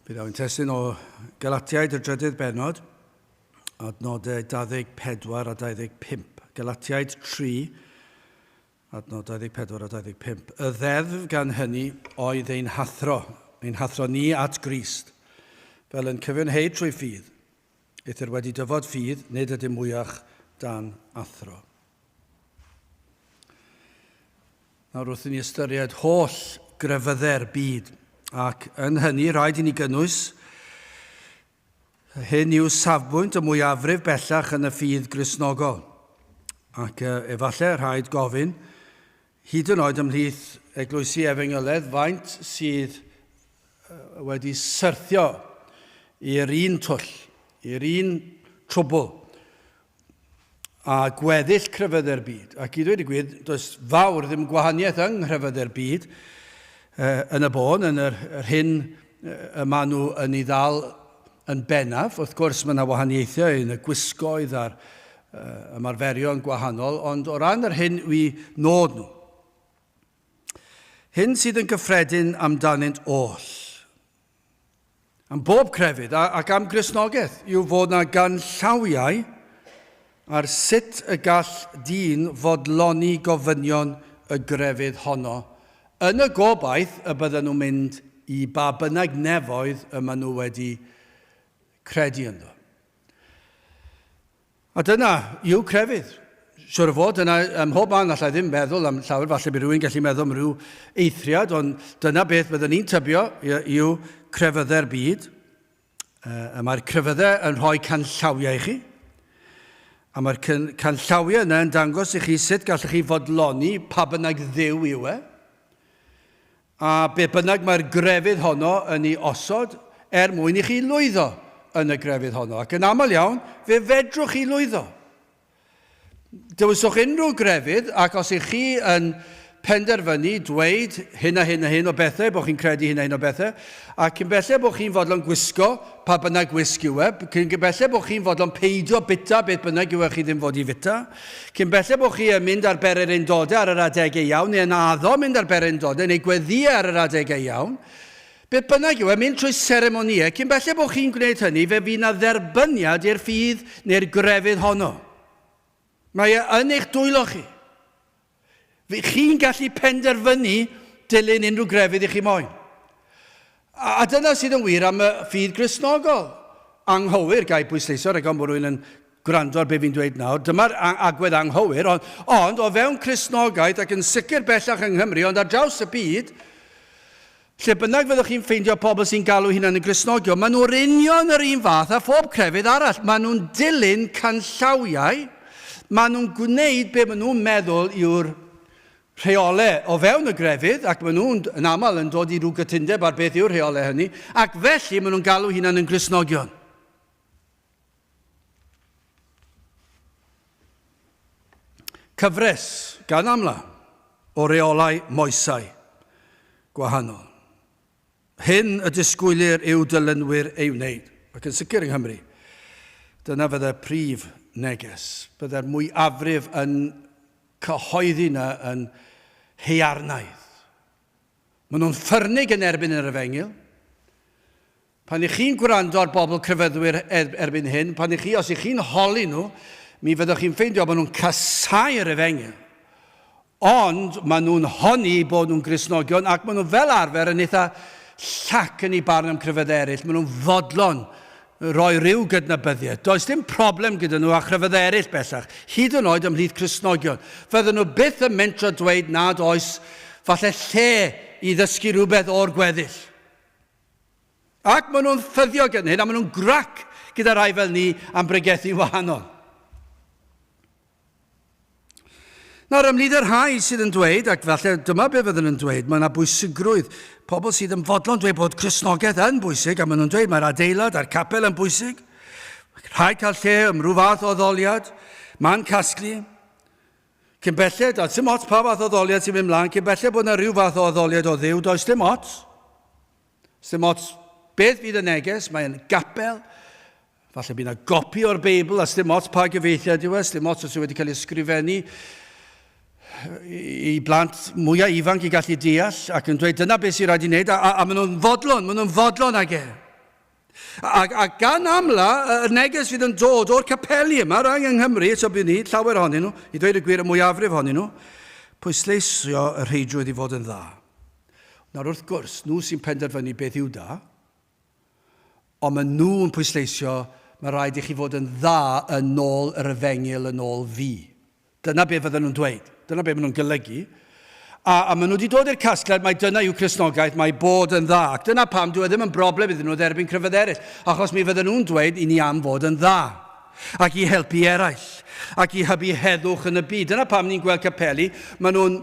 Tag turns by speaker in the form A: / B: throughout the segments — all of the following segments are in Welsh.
A: Bydd aw'n testyn o Galatiaid y drydydd benod, adnodau 24 a 25. Galatiaid 3, adnodau 24 a 25. Y ddeddf gan hynny oedd ein hathro ni at Grist, fel yn cyfiawnhad trwy ffydd. Eithyr wedi dyfod ffydd, nid ydym mwyach dan athro. Nawr wrth i ni ystyried holl grefyddau'r byd, ac yn hynny rhaid i ni gynnwys hyn yw safbwynt y mwyafrif bellach yn y ffydd Gristnogol. Ac efallai rhaid gofyn, hyd yn oed ymhlith Eglwysi Efengyledd, faint sydd wedi syrthio i'r un twll, i'r un trwbl, a gweddill crefyddau'r byd. Ac i ddweud y gwir, does fawr ddim gwahaniaeth yng nghrefyddau'r byd yn y bôn, yn yr hyn y maen nhw yn ei ddal yn bennaf. Wrth gwrs, mae yna wahaniaethau yn y gwisgoedd a'r ymarferion gwahanol, ond o ran yr hyn wy nod nhw. Hyn sydd yn gyffredin amdanynt oll. Am bob crefydd ac am Gristnogaeth yw fod yna ganllawiau ar sut y gall dyn fodloni gofynion y grefydd honno, yn y gobaith y bydden nhw'n mynd i ba bynnag nefoedd y maen nhw wedi credu ynddo. A dyna yw crefydd. Siwr o fod, dyna ym mhob man allai ddim meddwl am llawer, falle bydd rhywun gallu meddwl am rhyw eithriad, ond dyna beth byddwn ni'n tybio yw crefyddau'r byd. Mae'r crefyddau yn rhoi canllawiau i chi. A mae'r canllawiau yna yn dangos i chi sut gallwch chi fodloni pa bynnag dduw yw e. A be bynnag mae'r grefydd honno yn ei osod mwyn i chi lwyddo yn y grefydd honno. Ac yn aml iawn, fe fedrwch chi lwyddo. Dywyswch unrhyw grefydd, ac os ych chi yn penderfynu dweud hyn a hyn a hyn o bethau, bod chi'n credu hyn a hyn o bethau, ac cyn bellai bod chi'n fodlon gwisgo pa bynnag gwisg yw e, cyn bellai bod chi'n fodlon peidio bita beth bynnag yw e chi ddim fod i fita, cyn bellai bod chi yn mynd ar bere'r undodau ar yr adegau iawn, neu yn addo mynd ar bere'r undodau, neu gweddiau ar yr adegau iawn, beth bynnag yw e, mynd trwy seremoniau, cyn bellai bod chi'n gwneud hynny, fe fydd na dderbyniad i'r ffydd neu'r grefydd honno. Mae e yn eich dwylo chi. Chi'n gallu penderfynu dilyn unrhyw grefydd i chi moyn. A dyna sydd yn wir am y ffydd Gristnogol. Anghywir gael bwysleisio, rhaid bod rhywun yn gwrando ar be fi'n dweud nawr. Dyma'r agwedd anghywir, ond o fewn Cristnogaeth ac yn sicr bellach yng Nghymru, ond ar draws y byd, lle bynnag fyddwch chi'n ffeindio pobl sy'n galw hunan yn Gristnogio, maen nhw'r union yr un fath a phob crefydd arall. Maen nhw'n dilyn canllawiau, maen nhw'n gwneud be maen nhw'n meddwl yw'r rheolau o fewn y grefydd, ac maen nhw'n yn aml yn dod i rhyw gytundeb ar beth yw'r rheolau hynny, ac felly maen nhw'n galw hunan yn Gristnogion. Cyfres, gan amla, o reolau moesau gwahanol. Hyn y disgwylir yw dylunwyr ei wneud, ac yn sicr yng Nghymru. Dyna fydda'r prif neges. Bydda'r mwyafrif yn cyhoeddi yna yn haearnaidd. Maen nhw'n ffyrnig yn erbyn yr Efengyl. Pan ych chi'n gwrando ar bobl crefyddwyr erbyn hyn, os ych chi'n holi nhw, mi fyddwch chi'n ffeindio bod nhw'n casau'r Efengyl. Ond maen nhw'n honni bod nhw'n Gristnogion, ac maen nhw fel arfer yn eitha llac yn ei barn am crefyddau eraill. Maen nhw'n fodlon roi ryw gydnabyddiaeth. Does dim problem gyda nhw a chrefyddau eraill bellach, hyd yn oed ymhlith Cristnogion. Fydden nhw byth yn mentro dweud nad oes falle lle i ddysgu rhywbeth o'r gweddill. Ac maen nhw'n ffyddio gan hyn, a maen nhw'n grac gyda rai fel ni am bregethu wahanol. Nawr, ymhlith yr rhai sydd yn dweud, ac falle dyma beth fydden nhw'n dweud, mae yna bwysigrwydd. Pobl sydd yn fodlon dweud bod Cristnogaeth yn bwysig, a maen nhw'n dweud mae'r adeilad a'r capel yn bwysig. Rhaid cael lle ym rhyw fath o ddoliad, man casglu. Cyn belled, a dim ots pa fath o ddoliad sy'n mynd mlaen, cyn belled bod yna rhyw fath o ddoliad o ddiw, does dim ots. Dim ots beth fydd y neges, mae'n gapel. Falle bydd yna gopi o'r Beibl, a dim ots pa gyfeithiad yw e, dim ots os yw wedi cael ei ysgrifennu i blant mwyaf ifanc i gallu deall, ac yn dweud dyna beth sy'n rhaid i wneud, a maen nhw'n fodlon ag e. A gan amla, y neges fydd yn dod o'r capeli yma, rhaid yng Nghymru, so bydd ni, llawer ohonyn nhw, i ddweud y gwir y mwyafrif ohonyn nhw, pwysleisio y rheidrwydd i fod yn dda. Nawr wrth gwrs, nhw sy'n penderfynu beth yw da, ond maen nhw'n pwysleisio, mae rhaid i chi fod yn dda yn ôl yr efengil, yn ôl fi. Dyna beth fydden nhw'n dweud, dyna beth maen nhw'n golygu. A maen nhw wedi dod i'r casgliad, mae dyna yw Cristnogaeth, mae bod yn dda. Ac dyna pam dwi ddim yn broblem iddyn nhw dderbyn crefydd eraill, achos mi fydden nhw'n dweud i ni am fod yn dda, ac i helpu eraill, ac i hybu heddwch yn y byd. Dyna pam ni'n gweld capeli, maen nhw'n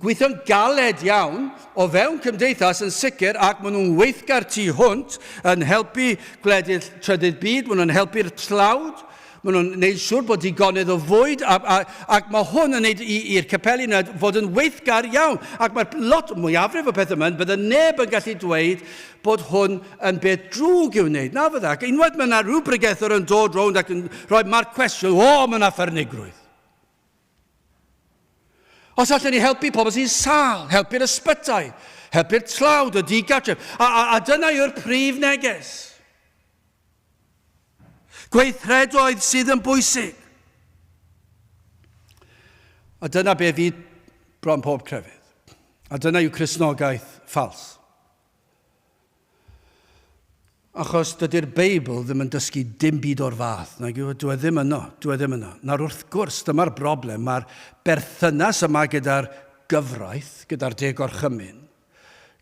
A: gweithio'n galed iawn o fewn cymdeithas yn sicr, ac maen nhw'n weithgar tu hwnt yn helpu gwledydd trydydd byd, maen nhw'n helpu'r tlawd, maen nhw'n gwneud siŵr bod digonydd o fwyd, ac mae hwn yn gwneud i'r capeli yna fod yn weithgar iawn. Ac mae'r lot mwyafrif o pethau yma, bydde neb yn gallu dweud bod hwn yn beth drwg i'w wneud. Na fydda, ac unwaith mae yna rhyw bregethwr yn dod rownd ac yn rhoi marc cwestiwn, mae yna ffyrnigrwydd. Os allan ni helpu pobl sy'n sal, helpu'r ysbytau, helpu'r tlawd o digartref, a dyna yw'r prif neges. Gweithredoedd sydd yn bwysig. A dyna be fi bron pob crefydd. A dyna yw Cristnogaeth ffals. Achos dydy'r Beibl ddim yn dysgu dim byd o'r fath. Dwi ddim yno. Nawr wrth gwrs, dyma'r broblem. Mae'r berthynas yma gyda'r gyfraith, gyda'r degorchymyn,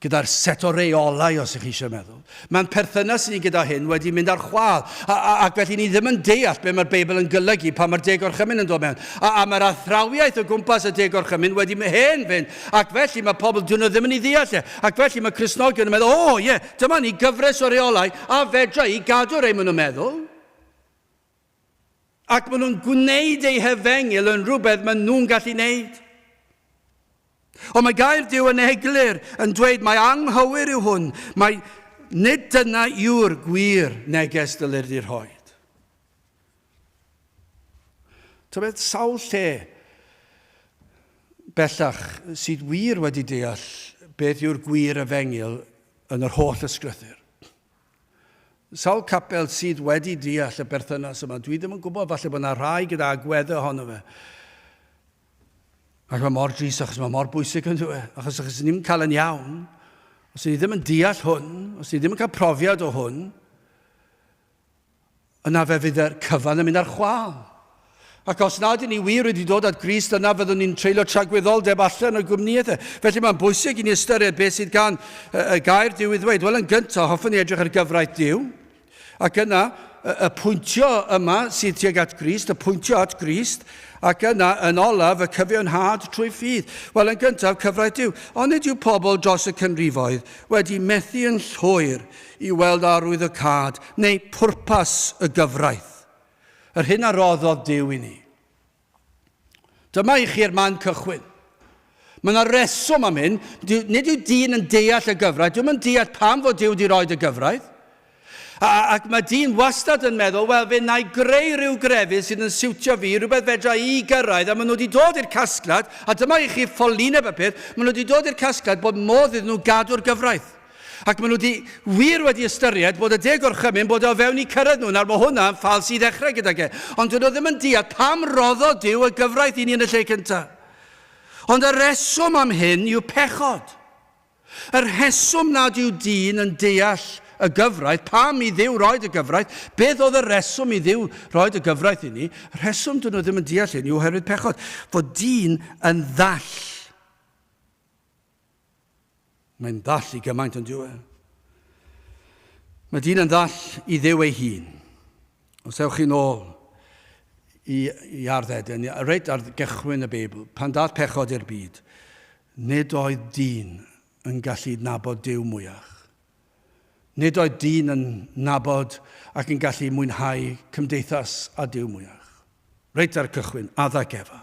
A: gyda'r set o reolau, os ych chi eisiau meddwl. Mae'n perthynas ni gyda hyn wedi mynd ar chwal, ac felly ni ddim yn deall be mae'r Beibl yn golygu pan mae'r degorchymyn yn dod mewn. A mae'r athrawiaeth o gwmpas y degorchymyn wedi hen fynd, ac felly mae pobl dyn nhw ddim yn ei ddeall. Ac felly mae Cristnogion yn meddwl, dyma ni gyfres o reolau, a fedra i gadw rei maen nhw'n meddwl. Ac maen nhw'n gwneud ei hefengil yn rhywbeth maen nhw'n gallu wneud. Ond mae gair Duw yn eglur yn dweud mae anghywir yw hwn. Nid dyna yw'r gwir neges dylir di'r hoed. Tybed sawl lle bellach sydd wir wedi deall beth yw'r gwir efengil yn yr holl ysgrythur. Sawl capel sydd wedi deall y berthynas yma. Dwi ddim yn gwybod falle bod yna rhai gyda agweddau ohono fe. Ac mae mor dris, achos mae mor bwysig yn dweud, achos ni'n cael yn iawn, os ni ddim yn deall hwn, os ni ddim yn cael profiad o hwn, yna fe fydd yr cyfan yn mynd ar chwal. Ac os nad ni wir wedi dod at Grist, yna fyddwn ni'n treulio tragwyddoldeb allan o'r gwmnïaeth. Felly mae'n bwysig i ni ystyried beth sydd gan y gair Duw i ddweud. Wel, yn gyntaf, hoffwn ni edrych ar gyfraith Duw, ac yna, y pwyntio yma sydd tuag at Grist, y pwyntio at Grist, ac yna yn olaf y cyfiawnhad trwy ffydd. Wel, yn gyntaf, cyfraith Duw. Ond nid yw pobl dros y cynrifoedd wedi methu yn llwyr i weld arwydd y cad neu pwrpas y gyfraith. Yr hyn a roddodd Duw i ni. Dyma i chi'r man cychwyn. Mae yna reswm am hyn. Nid yw dyn yn deall y gyfraith. Dwi'n yn deall pam fod Duw wedi rhoi y gyfraith. Ac mae dyn wastad yn meddwl, wel, fe na i greu rhyw grefydd sydd yn siwtio fi, rhywbeth fedra i gyrraedd, a maen nhw wedi dod i'r casgliad, a dyma i chi ffolineb y peth, maen nhw wedi dod i'r casgliad bod modd iddyn nhw gadw'r gyfraith. Ac maen nhw wedi ystyried bod y degorchymyn bod o fewn i cyrraedd nhw, nawr mae hwnna'n ffals i ddechrau gydag e. Ond dyn nhw ddim yn deall pam roddodd Duw y gyfraith i ni yn y lle cyntaf. Ond y reswm am hyn yw pechod. Yr reswm nad yw dyn yn deall y gyfraith, pam i Dduw roed y gyfraith, beth oedd y reswm i Dduw roed y gyfraith i ni, y reswm dyn nhw ddim yn deall hyn yw oherwydd pechod, fod dyn yn ddall. Mae'n ddall i gymaint yn diwedd. Mae dyn yn ddall i Dduw ei hun. Os ewch chi nôl i arddeden, reit ar gychwyn y Beibl, pan dath pechod i'r byd, nid oedd dyn yn gallu nabod Duw mwyach. Nid oedd dyn yn nabod ac yn gallu mwynhau cymdeithas a Duw mwyach. Reit ar cychwyn, addag Efa.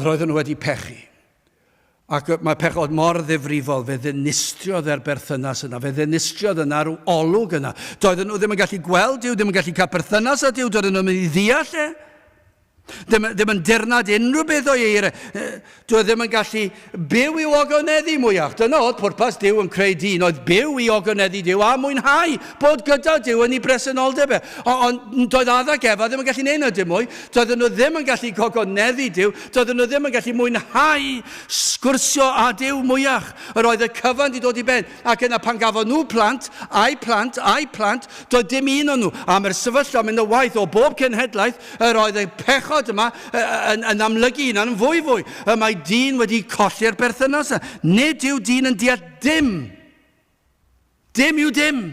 A: Roedden nhw wedi pechu. Ac mae pechod mor ddifrifol, fe ddinistriodd e'r berthynas yna, fe ddinistriodd yna rhyw olwg yna. Doedden nhw ddim yn gallu gweld Duw, ddim yn gallu cael berthynas â Duw, doedden nhw'n mynd i ddeall e. Ddim yn dirnad unrhyw beth o eira. Dwi ddim yn gallu byw i ogoneddu mwyach. Dyna oedd pwrpas Duw yn creu dyn, oedd byw i ogoneddu Duw a mwynhau bod gyda Duw yn ei bresenoldeb. Ond doedd addag Efa ddim yn gallu neud nhw dim mwy. Doedden nhw ddim yn gallu ogoneddu Duw. Doedden nhw ddim yn gallu mwynhau sgwrsio a Duw mwyach. Yr oedd y cyfan wedi dod i ben. Ac yna pan gafon nhw plant, doedd dim un o'n nhw. A mae'r sefyllfa mynd y waith o bob cenhedlaeth, yr oedd y pechod yma yn amlygu yn fwy. Mae dyn wedi colli'r berthynas. Nid yw dyn yn deall dim. Dim yw dim.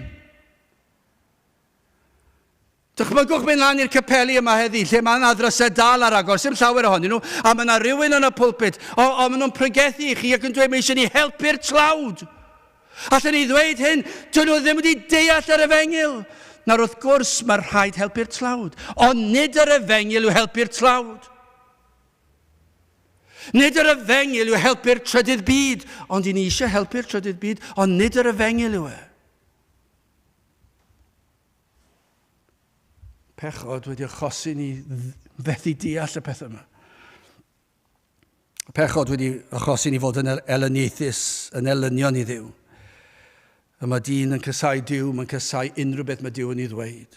A: Dychmygwch mynd lan i'r capeli yma heddi, lle mae yna ddrysau dal ar agor, sy'n llawer ohonyn nhw, a mae yna rhywun yn y pwlpit, o maen nhw'n pregethu i chi ac yn dweud mae eisiau ni helpu'r tlawd. Allen ni ddweud hyn, dyn nhw ddim wedi deall yr efengil. Nawr wrth gwrs mae'r rhaid helpu'r tlawd, ond nid yr efengil yw helpu'r tlawd. Nid yr efengil yw helpu'r trydydd byd, ond i ni eisiau helpu'r trydydd byd, ond nid yr efengil yw e. Pechod wedi achosi ni fethu deall y pethau yma. Pechod wedi achosi ni fod yn elyniaethus, yn elynion i Dduw. A mae dyn yn cysau Duw, mae'n cysau unrhyw beth mae Duw yn ei ddweud.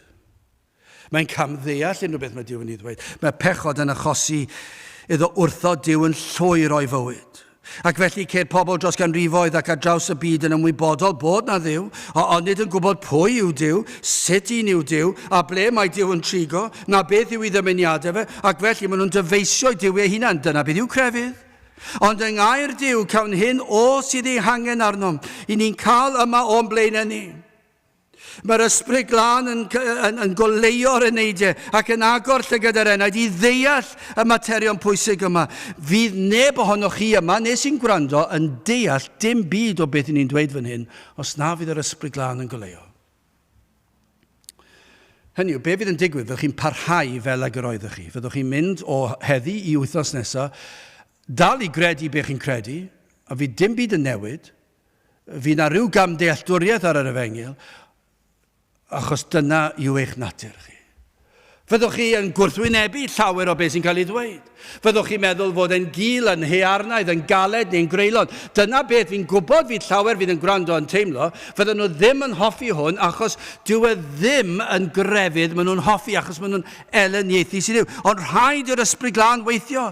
A: Mae'n camddeall unrhyw beth mae Duw yn ei ddweud. Mae pechod yn achosi iddo wrtho Duw yn llwyr o'i fywyd. Ac felly ceir pobl dros ganrifoedd ac ar draws y byd yn ymwybodol bod na Dduw, ond nid yn gwybod pwy yw Duw, sut un yw Duw, a ble mae Duw yn trigo, na beth yw ei ddymuniadau fe, ac felly maen nhw'n dyfeisio Duw eu hunan. Dyna beth yw crefydd. Ond yng ngair Duw cawn hyn o sydd ei hangen arnom, i ni'n cael yma o'n blaenau ni. Mae'r ysbryd glân yn goleio'r eneidiau ac yn agor llygad yr enaid i ddeall y materion pwysig yma. Fydd neb ohonoch chi yma, nes i'n gwrando, yn deall dim byd o beth ni'n dweud fan hyn, os na fydd yr ysbryd glân yn goleio. Hynny yw, be fydd yn digwydd? Fyddwch chi'n parhau fel ag yr oeddech chi. Fyddwch chi'n mynd o heddi i wythnos nesaf, dal i gredu be chi'n credu, a fydd dim byd yn newid, fydd na rhyw gamdealltwriaeth ar yr efengil, achos dyna yw eich natur chi. Fyddwch chi yn gwrthwynebu llawer o beth sy'n cael ei ddweud. Fyddwch chi'n meddwl fod yn gul, yn hearnaidd, yn galed neu'n greulon. Dyna beth fi'n gwybod fydd llawer fydd yn gwrando yn teimlo. Fydden nhw ddim yn hoffi hwn achos dyw e ddim yn grefydd maen nhw'n hoffi achos maen nhw'n elyniaethu sydd yw. Ond rhaid yr ysbryd glân weithio.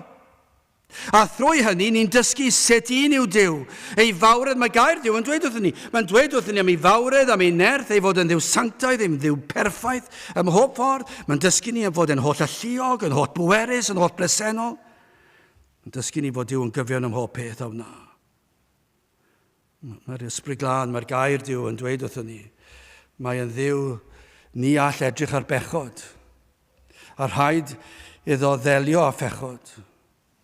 A: A thrwy hynny, ni'n dysgu sut un yw Duw. Ei fawredd, mae gair Duw yn dweud wrthyn ni. Mae'n dweud wrthyn ni am ei fawredd, am ei nerth, ei fod yn Dduw sanctaidd, ei Dduw perffaith, ym mhob ffordd. Mae'n dysgu ni am fod yn holl alluog, yn holl bwerus, yn holl bresennol. Mae'n dysgu ni fod Duw yn gyfiawn ym mhob peth o wna. Mae'r ysbryd glân, mae'r gair Duw yn dweud wrthyn ni. Mae'n Dduw ni all edrych ar bechod. A rhaid iddo ddelio a phechod.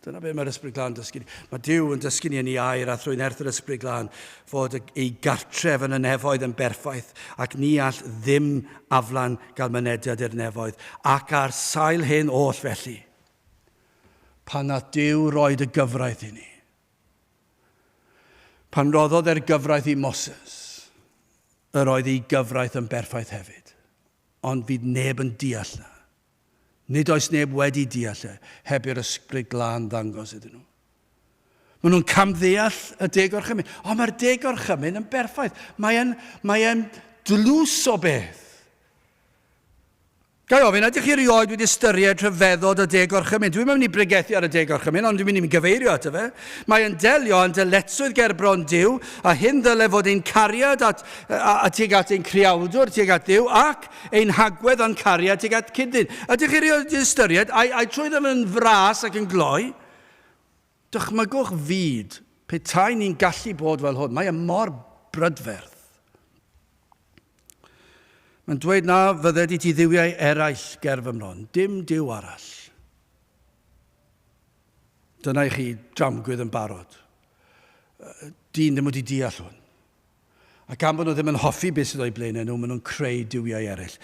A: Dyna beth mae'r ysbryd glân dysgu ni. Mae Duw yn dysgu ni yn ei air a thrwy nerth yr ysbryd glân fod ei gartref yn y nefoedd yn berffaith ac ni all ddim aflan gael mynediad i'r nefoedd. Ac ar sail hyn oll felly, pan nath Duw roed y gyfraith i ni. Pan roddodd e'r gyfraith i Moses, yr oedd ei gyfraith yn berffaith hefyd. Ond fydd neb yn deall na. Nid oes neb wedi deall heb i'r ysbryd glân ddangos iddyn nhw. Maen nhw'n camddeall y deg orchymyn. O, mae'r deg orchymyn yn berffaith. Mae'n dlws o beth. Gai ofyn, ydych chi rioed wedi ystyried rhyfeddod y deg orchymyn? Dwi'n mynd i bregethu ar y deg orchymyn, ond dwi'n mynd i gyfeirio ato fe. Mae'n delio yn dyletswydd gerbron Duw, a hyn ddyle fod ein cariad tuag at ein criawdwr, tuag at Duw, ac ein hagwedd o'n cariad tuag at cydyn. Ydych chi rioed wedi ystyried, a'i trwy ddim yn fras ac yn gloi, dychmygwch fyd, petai ni'n gallu bod fel hwn. Mae'n mor brydferth. Mae'n dweud na fydded i ti ddiwiau eraill ger fy mron, dim Duw arall. Dyna i chi dramgwydd yn barod. Dyn ddim wedi deall hwn. Ac am bod nhw ddim yn hoffi beth sydd o'i blaenau nhw, maen nhw'n creu diwiau eraill.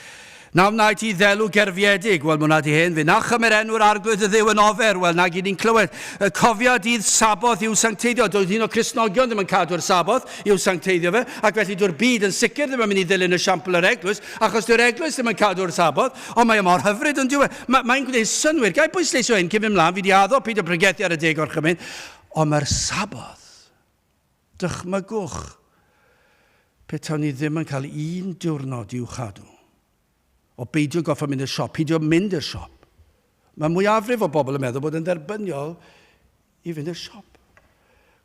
A: Na wnaeth I ddelw gerfiedig, wel mwna di hyn, fe na chymer enw'r arglwydd y ddiw yn ofer, wel na gyd ni'n clywed. Cofia dydd sabodd i'w sancteiddio, doedd un o Cristnogion ddim yn cadw'r sabodd i'w sancteiddio fe, ac felly dyw'r byd yn sicr ddim yn mynd I ddilyn y siampl yr eglwys, achos dyw'r eglwys ddim yn cadw'r sabodd, ond mae mor hyfryd yn diwedd. Mae'n gwneud synwyr, gai bwysleisio hyn, cyn fy mlaen, fi di addo peidio bregethu ar y deg orchymyn, ond mae'r sabodd, dychmygwch, pe tawn ni ddim yn cael un diwrnod i'w chadw. O beidio goffa mynd i'r siop, peidio mynd i'r siop. Mae mwyafrif o bobl yn meddwl bod yn dderbyniol I fynd i'r siop.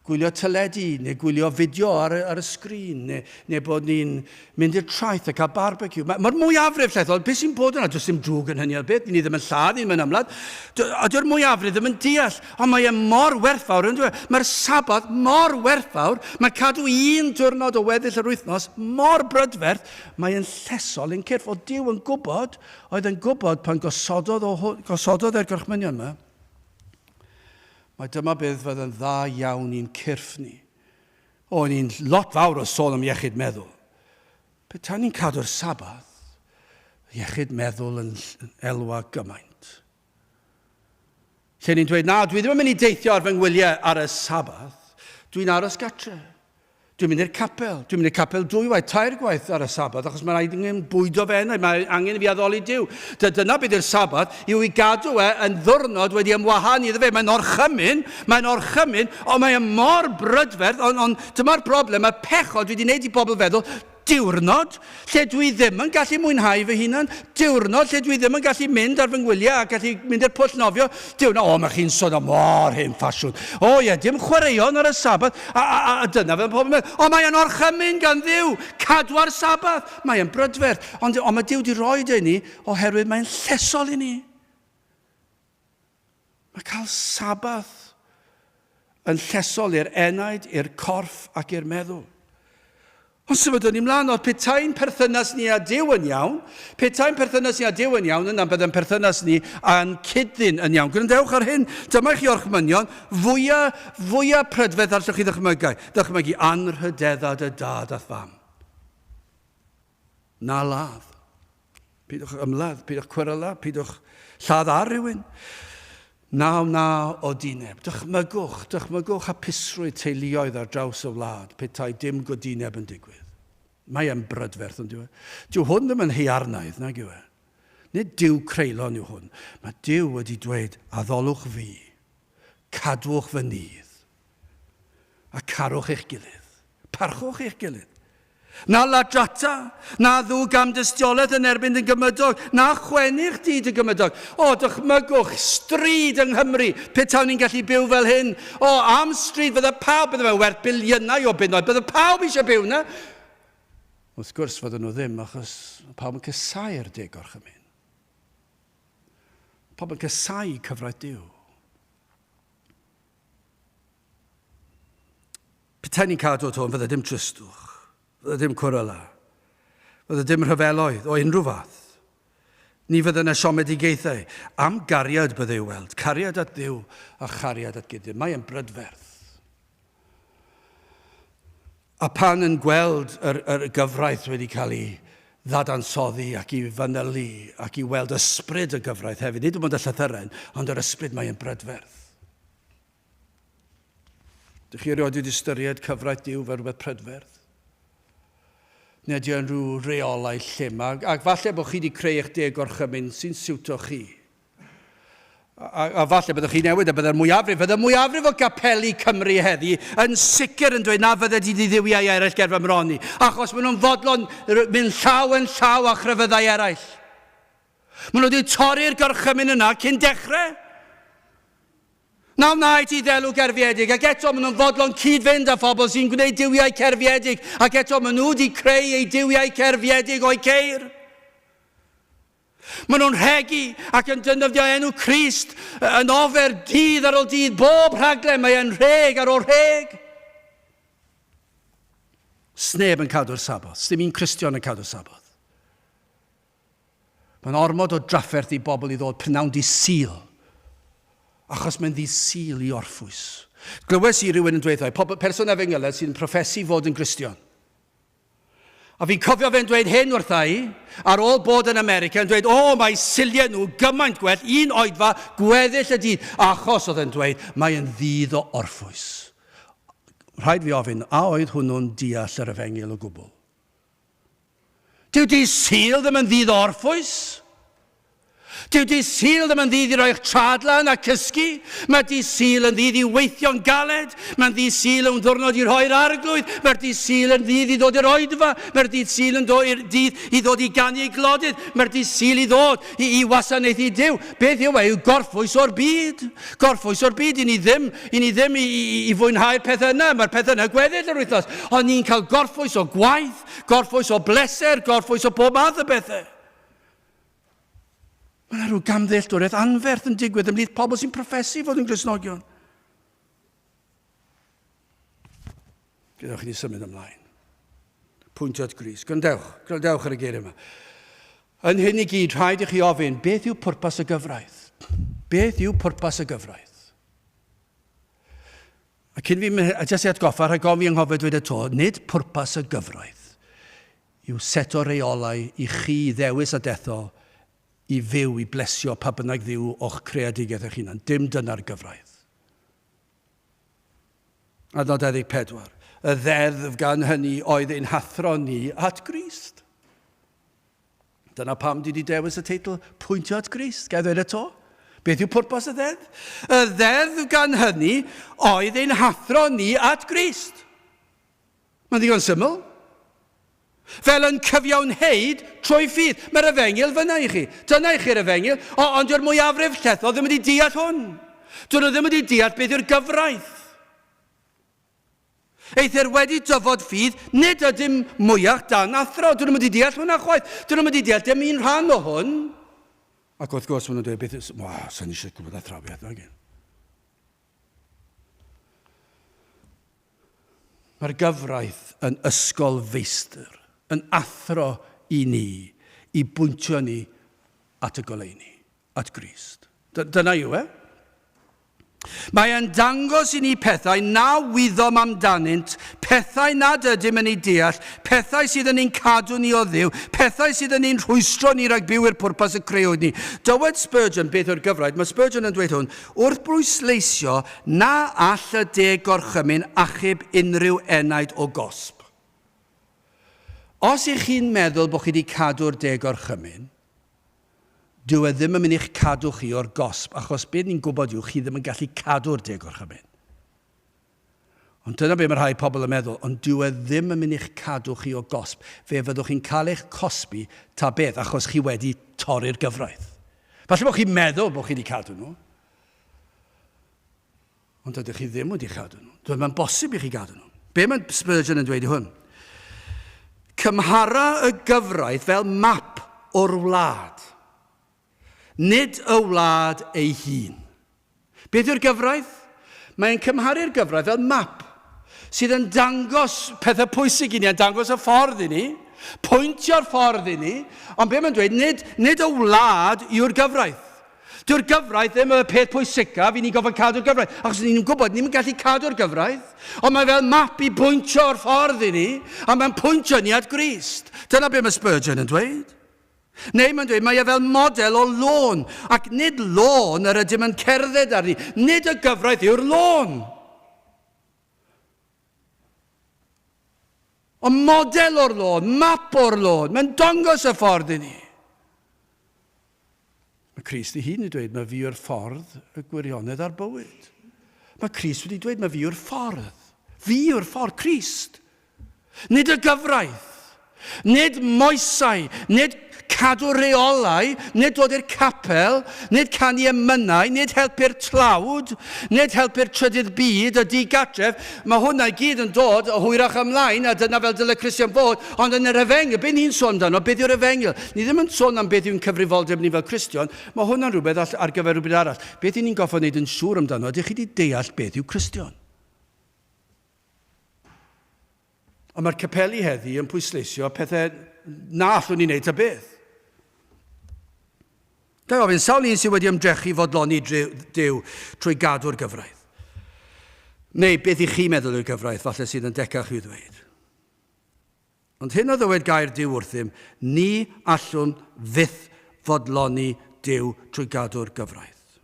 A: Gwylio teledu, neu gwylio fideo ar y sgrin, neu bod ni'n mynd i'r traeth a cael barbecue. Mae'r mwyafrif llethol, beth sy'n bod yna? Does dim drwg yn hynny o beth, ni ddim yn lladd, ni ddim yn ymladd. A dyw'r mwyafrif ddim yn deall, ond mae mor werthfawr yn dweud. Mae'r sabodd mor werthfawr, mae cadw un diwrnod o weddill yr wythnos, mor brydferth, mae'n llesol yn cyrff. O Duw yn gwybod, oedd yn gwybod pan gosododd e'r gorchmynion yma, mae dyma beth fydd yn dda iawn i'n cyrff ni. O, ni'n lot fawr o sôn am iechyd meddwl. Petai ni'n cadw'r sabath, iechyd meddwl yn elwa gymaint. Lle ni'n dweud, na, dwi ddim yn mynd I deithio ar fy ngwyliau ar y sabath, dwi'n aros gatre. Dwi'n mynd i'r capel. Dwi'n mynd i'r capel 2 waith, 3 gwaith ar y sabath, achos mae rhaid yn bwydo fe yna, mae angen I fi addoli Duw. Dyna beth yw'r sabath, yw I gadw yn ddwrnod wedi ymwahanu iddo fe. Mae'n orchymyn, ond mae'n mor brydferth, ond dyma'r broblem, mae pechod wedi gwneud I bobl feddwl, diwrnod lle dwi ddim yn gallu mwynhau fy hunan, diwrnod lle dwi ddim yn gallu mynd ar fy ngwyliau a gallu mynd i'r pwll nofio, diwrnod, mae chi'n sôn am mor hen ffasiwn. Dim chwaraeon ar y sabath, a dyna fe'n pobl meddwl, mae'n orchymyn gan Dduw, cadw ar sabath, mae'n brydferth, ond mae Duw di roed i ni oherwydd mae'n llesol I ni. Mae cael sabath yn llesol i'r enaid, i'r corff ac i'r meddwl. Ond sefydwn ni mlaen, oedd petai'n perthynas ni a Duw yn iawn, yna byddai'n perthynas ni a'n cydyn yn iawn. Gwrandewch ar hyn, dyma chi orchmynion, fwyaf prydferth allwch chi ddychmygu anrhydeddad y dad a fam. Na ladd. Pidwch ymladd, pidwch cwyryla, pidwch lladd ar rhywun. Na o dineb. Dychmygwch hapusrwydd teuluoedd ar draws y wlad, petai dim godineb yn digwydd. Mae e'n brydferth yn diwedd. Dyw hwn ddim yn hiarnaidd, nag yw e. Nid Duw creulon yw hwn. Mae Duw wedi dweud, addolwch fi, cadwch fy nydd, a carwch eich gilydd. Parchwch eich gilydd. Na ladrata, na ddw gam dystiolaeth yn erbyn dy gymydog, na chwennych di dy gymydog. Dychmygwch, stryd yng Nghymru, petawn ni'n gallu byw fel hyn. Am stryd, bydde pawb, bydde fe werth biliynau o bunnoedd, bydde pawb eisiau byw na. Wrth gwrs fydden nhw ddim, achos pawb yn cysau'r deg orchymyn. Pawb yn cysau cyfraith Duw. Petai ni'n cadw to, fydde dim trystwch. Fydde dim cwryla. Fydde dim rhyfeloedd o unrhyw fath. Ni fydde yna siomedigaethau. Am gariad bydde i'w weld. Cariad at Dduw a chariad at Gideon. Mae e'n brydferth. A pan yn gweld yr gyfraith wedi cael ei ddadansoddi ac I fanylu ac I weld ysbryd y gyfraith hefyd. Nid yw'n y llythyren, ond yr ysbryd mae e'n brydferth. Dych chi erioed wedi ystyried cyfraith Duw fel rhywbeth prydferth? Neu ydy yn rhyw reolau llym. Ac falle bod chi wedi creu eich deg orchymyn sy'n siwto chi. A falle byddwch chi newid a bydde'r mwyafrif o Gapel y Cymru heddi yn sicr yn dweud na fydde di ddiddiwiau eraill ger fy mroni. Achos maen nhw'n fodlon mynd llaw a chryfyddau eraill. Maen nhw wedi torri'r gorchymyn yna cyn dechrau. Nawr I ti ddelw cerfiedig, ac eto maen nhw'n fodlon cyd-fynd â phobl sy'n gwneud diwiau cerfiedig, ac eto maen nhw wedi creu eu diwiau cerfiedig o'i ceir. Maen nhw'n rhegi ac yn defnyddio enw Crist yn ofer dydd ar ôl dydd, bob rhaglen mae e'n rheg ar ôl rheg. Sneb yn cadw'r saboth, dim un Cristion yn cadw'r saboth. Mae'n ormod o drafferth I bobl I ddod prynawn di sil. Achos mae'n ddi-sil I orffwys. Glywes I rywun yn dweud, person efo ngyled sy'n profesi fod yn Gristion. A fi'n cofio fe'n dweud hyn wrtha i, ar ôl bod yn America, yn dweud, mae siliau nhw gymaint gwell, un oedfa, gweddill y dydd, achos oedd yn dweud, mae'n ddydd o orffwys. Rhaid fi ofyn, a oedd hwnnw'n deall yr efengyl o gwbl? Dyw di Sul ddim yn ddydd o orffwys? Dyw di Sul ddim yn ddydd i roi'ch tradlan a cysgu? Mae di Sul yn ddydd i weithio'n galed? Mae di Sul yn ddwrnod i roi'r arglwydd? Mae di Sul yn ddydd i ddod i'r oedfa? Mae di Sul yn dydd i ddod i ganu ei glodydd? Mae di Sul i ddod i wasanaeth i Duw? Beth yw gorffwys o'r byd? Gorffwys o'r byd, i ni ddim i fwynhau'r pethau yna. Mae'r pethau yna gweddill yr wythnos. Ond ni'n cael gorffwys o gwaith, gorffwys o bleser, gorffwys o bob math o bethau. Mae yna rhyw gamddealltwriaeth anferth yn digwydd ymhlith pobl sy'n profesu fod yn Gristnogion. Gadewch ni symud ymlaen. Pwyntiad gris. Gwrandewch ar y geiriau yma. Yn hyn i gyd, rhaid i chi ofyn, beth yw pwrpas y gyfraith? Beth yw pwrpas y gyfraith? A cyn fi, jyst i atgoffa, rhaid gofyn fi anghofio dweud eto, nid pwrpas y gyfraith yw set o reolau i chi ddewis a detho i fyw, i blesio pa bynnag ddiw o'ch creadigaeth eich hunan. Dim dyna'r gyfraith. Adnod 14. Y ddeddf gan hynny oedd ein hathro ni at Grist. Dyna pam di dewis y teitl Pwyntio at Grist. Gai ddweud eto? Beth yw pwrpas y ddeddf? Y ddeddf gan hynny oedd ein hathro ni at Grist. Mae'n ddigon syml. Fel yn cyfiawnhad trwy ffydd. Mae'r efengyl fyna i chi. Dyna i chi'r efengyl, ond yw'r mwyafrif llethol ddim wedi deall hwn. Dyn nhw ddim wedi deall beth yw'r gyfraith. Eithir wedi dyfod ffydd, nid ydym mwyach dan athro. Dyn nhw wedi deall hwnna chwaith. Dyn nhw wedi deall dim un rhan o hwn. Ac wrth gwrs, maen nhw'n dweud beth yw... Sa'n eisiau gwybod athrawiaeth yma gen. Mae'r gyfraith yn ysgol feistr, yn athro i ni, i bwyntio ni at y goleuni, at Grist. Dyna yw, Mae e'n dangos i ni pethau na wyddom amdanynt, pethau nad ydym yn ei deall, pethau sydd yn ein cadw ni o Dduw, pethau sydd yn ein rhwystro ni rhag byw i'r pwrpas y creuwyd ni. Dywed Spurgeon beth yw'r gyfraith? Mae Spurgeon yn dweud hwn, wrth bwysleisio na all y de gorchymyn achub unrhyw enaid o gosb. Os ych chi'n meddwl bod chi wedi cadw'r de gorchymyn, dyw e ddim yn mynd i'ch cadw chi o'r gosb, achos beth ni'n gwybod yw, chi ddim yn gallu cadw'r de gorchymyn. Ond dyna be mae rhai pobl yn meddwl, ond dyw e ddim yn mynd i'ch cadw chi o gosb, fe fyddwch chi'n cael eich cosbi ta beth, achos chi wedi torri'r gyfraith. Falle bod chi'n meddwl bod chi wedi cadw nhw, ond ydych chi ddim wedi cadw nhw. Dwi'n mae'n bosib i chi gadw nhw. Be mae Spurgeon yn dweud i hwn? Cymhara y gyfraith fel map o'r wlad, nid y wlad ei hun. Beth yw'r gyfraith? Mae'n cymharu'r gyfraith fel map sydd yn dangos pethau pwysig i ni, yn dangos y ffordd i ni, pwyntio'r ffordd i ni, ond be mae'n dweud, nid y wlad yw'r gyfraith. Dyw'r gyfraith ddim y peth pwysicaf i ni gofyn cadw'r gyfraith, achos ni'n gwybod ni'n gallu cadw'r gyfraith, ond mae fel map i bwyntio'r ffordd i ni, a mae'n pwyntio ni at Grist. Dyna be mae Spurgeon yn dweud. Neu mae'n dweud, mae e fel model o lôn, ac nid lôn yr ydym yn cerdded ar ni, nid y gyfraith yw'r lôn. Ond model o'r lôn, map o'r lôn, mae'n dangos y ffordd i ni. Mae Crist ei hun wedi dweud, mae fi yw'r ffordd y gwirionedd a'r bywyd. Mae Crist wedi dweud, mae fi yw'r ffordd. Fi yw'r ffordd, Crist. Nid y gyfraith, nid moesau, nid cadw reolau, nid dod i'r capel, nid canu emynau, nid helpu'r tlawd, nid helpu'r trydydd byd, y digatref. Mae hwnna i gyd yn dod o hwyrach ymlaen, a dyna fel dyle Christian bod, ond yn yr efengyl, beth ni'n sôn amdano, beth yw'r efengyl? Ni ddim yn sôn am beth yw'n cyfrifoldeb ni fel Christian, mae hwnna'n rhywbeth ar gyfer rhywbeth arall. Beth ni'n goffa wneud yn siŵr amdano, ydych chi wedi deall beth yw Christian? Ond mae'r capeli heddi yn pwysleisio pethau na allwn ni wneud ta beth. Da ofyn, sawl un sydd wedi ymdrechu fodloni Duw trwy gadw'r gyfraith? Neu beth i chi meddwl yw'r gyfraith, falle sydd yn decach i'w ddweud? Ond hyn o ddywed gair Duw wrthym, ni allwn fyth fodloni Duw trwy gadw'r gyfraith.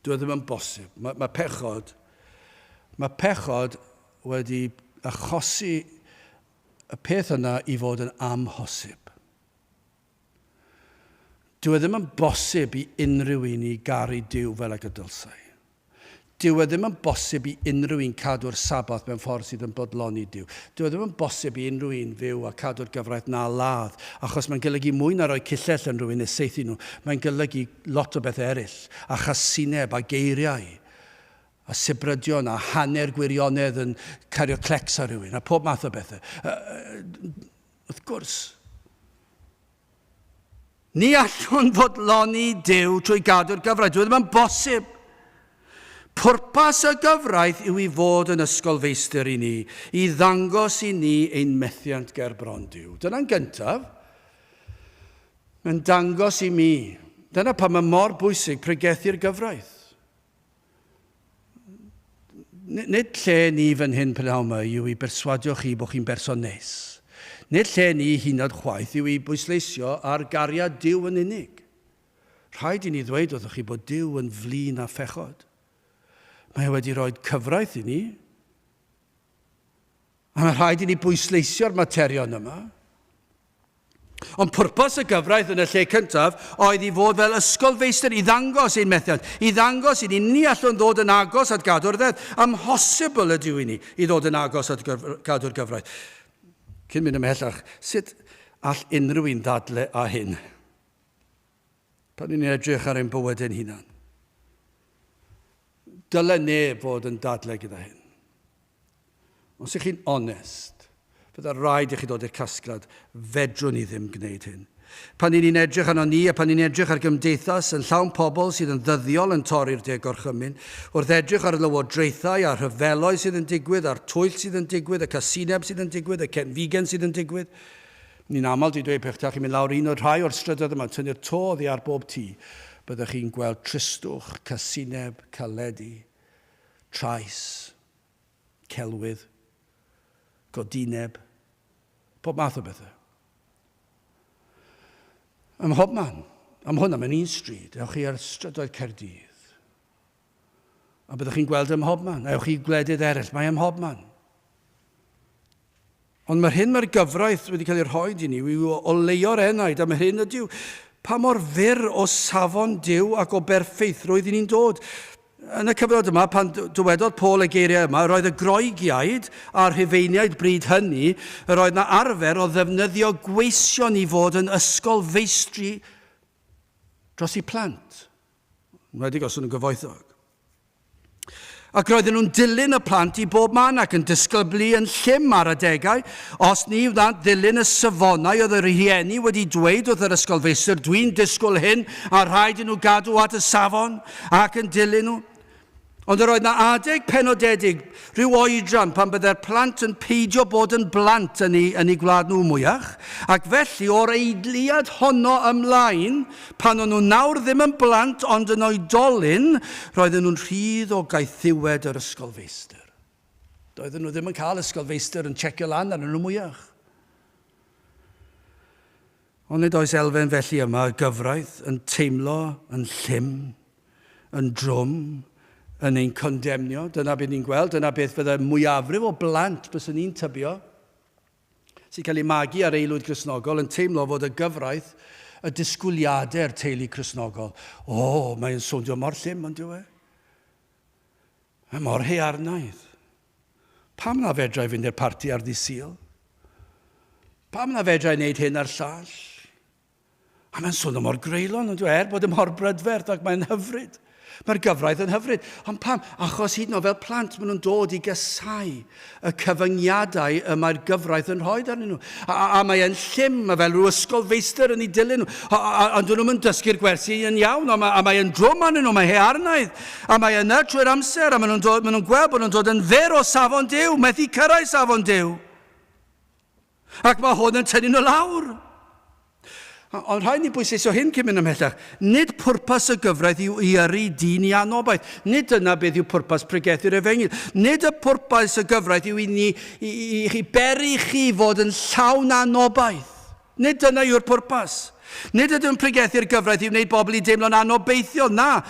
A: Dyw e ddim yn bosib. Mae pechod wedi achosi y peth yna i fod yn amhosib. Dyw e ddim yn bosib i unrhyw un i garu Duw fel ag y dylsai. Dyw e ddim yn bosib i unrhyw un cadw'r sabath mewn ffordd sydd yn bodloni Duw. Dyw e ddim yn bosib i unrhyw un fyw a cadw'r gyfraith na ladd, achos mae'n golygu mwy na roi cillell yn rhywun neu seithi nhw. Mae'n golygu lot o bethau eraill, a chasineb, a geiriau, a sibrydion, a hanner gwirionedd yn cario clecs ar rhywun, a pob math o bethau. Wrth gwrs, ni allwn fodloni Duw trwy gadw'r gyfraith. Dyw e ddim yn bosib. Pwrpas y gyfraith yw i fod yn ysgolfeistr i ni, i ddangos i ni ein methiant ger bron Duw. Dyna'n gyntaf. Mae'n dangos i mi. Dyna pan mae mor bwysig pregethu'r gyfraith. Nid lle ni fan hyn pnawn yma yw i berswadio chi bod chi'n berson nes. Nid lle ni hunad chwaith yw i bwysleisio ar gariad Duw yn unig. Rhaid i ni ddweud wrthoch chi bod Duw yn flin a phechod. Mae wedi rhoi cyfraith i ni. A mae rhaid i ni bwysleisio'r materion yma. Ond pwrpas y gyfraith yn y lle cyntaf oedd i fod fel ysgolfeistr i ddangos ein methiant. I ddangos i ni allwn ddod yn agos at gadw'r ddedd. Amhosibl ydyw i ni i ddod yn agos at gadw'r gyfraith. Cyn mynd ymhellach, sut all unrhyw un ddadle a hyn? Pan ni'n edrych ar ein bywyd ein hunan. Dyle neb fod yn dadle gyda hyn. Os ych chi'n onest, bydda rhaid i chi dod i'r casgliad, fedrwn ni ddim gwneud hyn. Pan ni'n edrych arno ni a pan ni'n edrych ar gymdeithas yn llawn pobl sydd yn ddyddiol yn torri'r de gorchymyn, wrth edrych ar y lywodraethau, a'r rhyfeloedd sydd yn digwydd, a'r twyll sydd yn digwydd, y casineb sydd yn digwydd, y cenfigen sydd yn digwydd, ni'n aml di dweud pechta chi'n mynd lawr un o'r rhai o'r strydoedd yma, tynnu'r to oddi ar bob tŷ. Byddwch chi'n gweld tristwch, casineb, caledi, trais, celwydd, godineb, pob math o bethau. Ym mhob man, am hwnna mewn un stryd, ewch chi ar strydoedd Caerdydd. A byddwch chi'n gweld ym mhob man, ewch chi gwledydd eraill, mae ym mhob man. Ond mae'r hyn mae'r gyfraith wedi cael ei rhoi i ni, yw o leio'r enaid, a mae'r hyn ydyw, pa mor fyr o safon Duw ac o berffeithrwydd i ni'n dod. Yn y cyfnod yma, pan dywedodd Paul y geiriau yma, roedd y groegiaid a'r Rhufeiniaid bryd hynny, roedd yna arfer o ddefnyddio gweision i fod yn ysgolfeistri dros i plant. Wedi os yn gyfoethog. Ac roedden nhw'n dilyn y plant i bob man ac yn disgyblu yn llym ar adegau. Os ni wna'n dilyn y safonau oedd y rhieni wedi dweud wrth yr ysgolfeistr, dwi'n disgwyl hyn a rhaid i nhw gadw at y safon ac yn dilyn nhw. Ond yr oedd yna adeg penodedig, rhyw oedran pan byddai'r plant yn peidio bod yn blant yn ei gwlad nhw mwyach, ac felly o'r eidliad honno ymlaen, pan o'n nhw nawr ddim yn blant ond yn oedolyn, roedden nhw'n rhydd o gaethiwed yr ysgolfeistr. Doedden nhw ddim yn cael ysgolfeistr yn checio lan ar nhw mwyach. Ond nid oes elfen felly yma y gyfraith yn teimlo yn llym, yn drwm, yn ein condemnio. Dyna beth ni'n gweld, dyna beth fydde mwyafrif o blant bys ni'n tybio, sy'n cael ei magu ar aelwyd Cristnogol yn teimlo fod y gyfraith y disgwyliadau'r teulu Cristnogol. Mae'n swndio mor llym, ond yw e? Mae mor hearnaidd. Pam na fedrai fynd i'r parti ar ddi Sul? Pam na fedrai wneud hyn ar llall? A mae'n swnio mor greulon, ond yw e? Bod ym mor brydferth ac mae'n hyfryd. Mae'r gyfraith yn hyfryd. Ond pam? Achos hyd yn oed fel plant, maen nhw'n dod i gysau y cyfyngiadau y mae'r gyfraith yn rhoi arnyn nhw. A mae'n llym, mae fel rhyw ysgolfeistr yn ei dilyn nhw. Ond dyn nhw'n dysgu'r gwersi yn iawn, a mae'n drwm arnyn nhw, mae hearnaidd. A mae yna trwy'r amser, a maen nhw'n gweld bod nhw'n dod yn fyr o safon Duw, methu cyrraedd safon Duw. Ac mae hwn yn tynnu nhw lawr. Ond rhaid ni bwyseisio hyn cyn mynd ymhellach. Nid pwrpas y gyfraith yw i yrru dyn i anobaith. Nid dyna beth yw pwrpas pregethu'r efengyl. Nid y pwrpas y gyfraith yw i chi beri chi fod yn llawn anobaith. Nid dyna yw'r pwrpas. Nid ydym pregethu'r gyfraith yw wneud bobl i deimlo'n anobeithio. Na.